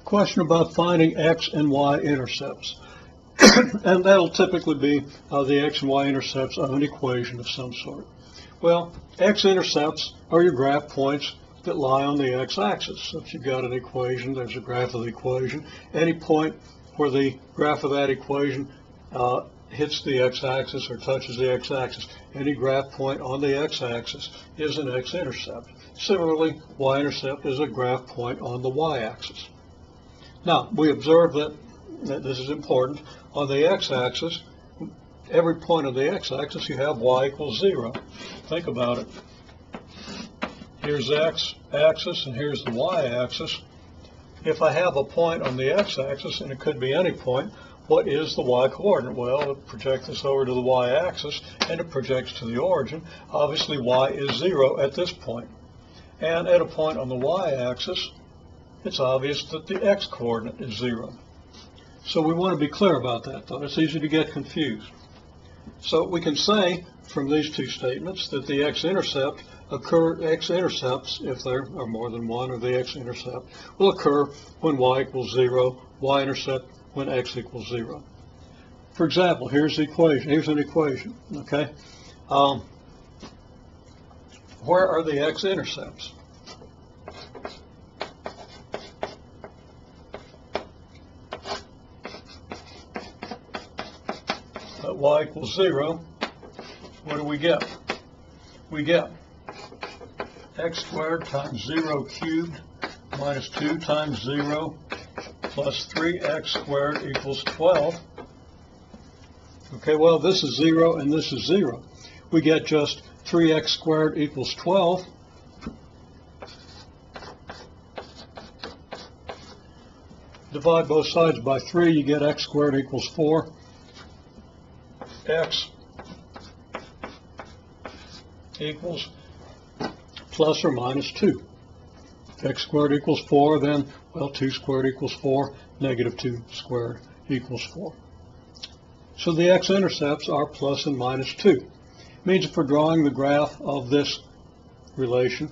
Question about finding X and Y intercepts. And that'll typically be the X and Y intercepts of an equation of some sort. Well, X intercepts are your graph points that lie on the x-axis. So if you've got an equation, there's a graph of the equation. Any point where the graph of that equation hits the x-axis or touches the x-axis, any graph point on the x-axis is an x-intercept. Similarly, y-intercept is a graph point on the y-axis. Now, we observe that this is important. On the x-axis, every point on the x-axis, you have y equals 0. Think about it. Here's the x-axis and here's the y-axis. If I have a point on the x-axis, and it could be any point, what is the y-coordinate? Well, it projects this over to the y-axis, and it projects to the origin. Obviously, y is 0 at this point. And at a point on the y-axis, it's obvious that the x-coordinate is 0. So we want to be clear about that, though. It's easy to get confused. So we can say from these two statements that the x-intercepts, if there are more than one of the x-intercept, will occur when y equals 0, y-intercept when x equals 0. For example, here's the equation. Here's an equation, okay? Where are the x-intercepts? At y equals 0, what do we get? We get x squared times 0 cubed minus 2 times 0 plus 3x squared equals 12. Okay, well, this is 0 and this is 0. We get just 3x squared equals 12. Divide both sides by 3, you get x squared equals 4. X equals plus or minus 2. If x squared equals 4, then, well, 2 squared equals 4, negative 2 squared equals 4. So the x-intercepts are plus and minus 2. It means if we're drawing the graph of this relation,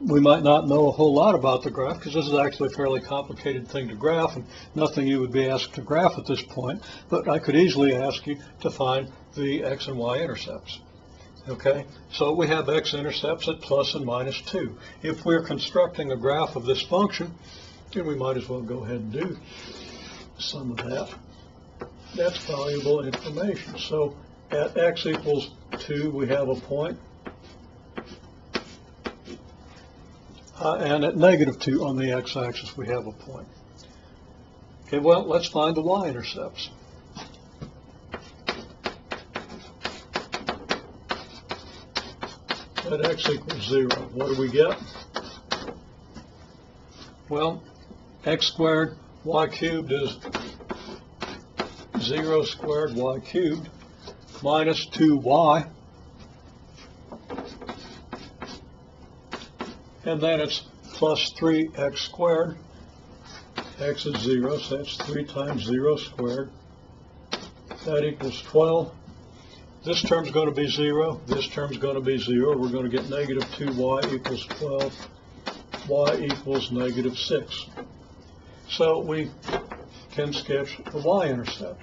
we might not know a whole lot about the graph because this is actually a fairly complicated thing to graph and nothing you would be asked to graph at this point, but I could easily ask you to find the x and y intercepts. Okay, so we have x-intercepts at plus and minus 2. If we're constructing a graph of this function, then we might as well go ahead and do some of that. That's valuable information. So at x equals 2, we have a point. And at negative 2 on the x-axis, we have a point. Okay, well, let's find the y-intercepts. At x equals 0, what do we get? Well, x squared y cubed is 0 squared y cubed minus 2y. And then it's plus 3x squared. X is 0, so that's 3 times 0 squared. That equals 12. This term's going to be 0. This term's going to be 0. We're going to get negative 2y equals 12. Y equals negative 6. So we can sketch the y-intercept.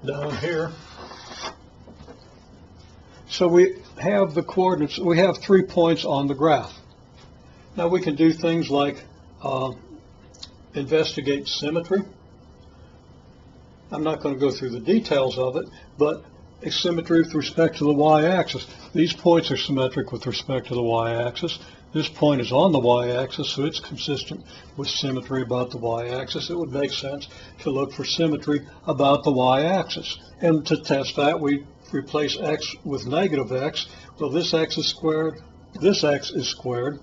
Down here. So we have the coordinates. We have 3 points on the graph. Now we can do things like investigate symmetry. I'm not going to go through the details of it, but a symmetry with respect to the y-axis. These points are symmetric with respect to the y-axis. This point is on the y-axis, so it's consistent with symmetry about the y-axis. It would make sense to look for symmetry about the y-axis. And to test that, we replace x with negative x. Well, this x is squared, this x is squared,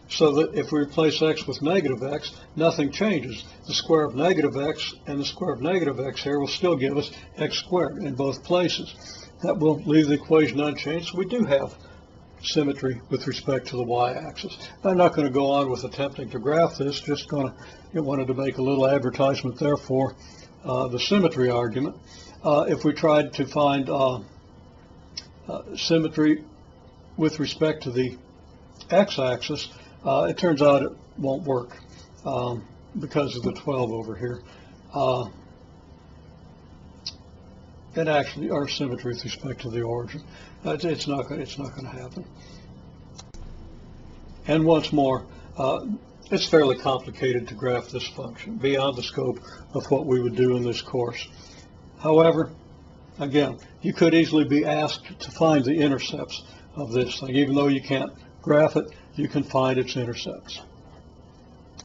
so that if we replace x with negative x, nothing changes. The square of negative x and the square of negative x here will still give us x squared in both places. That will leave the equation unchanged, so we do have symmetry with respect to the y-axis. I'm not going to go on with attempting to graph this, just wanted to make a little advertisement there for the symmetry argument. If we tried to find symmetry with respect to the x-axis, It turns out it won't work because of the 12 over here. And actually, our symmetry with respect to the origin, it's not going to happen. And once more, it's fairly complicated to graph this function, beyond the scope of what we would do in this course. However, again, you could easily be asked to find the intercepts of this thing. Even though you can't graph it, you can find its intercepts.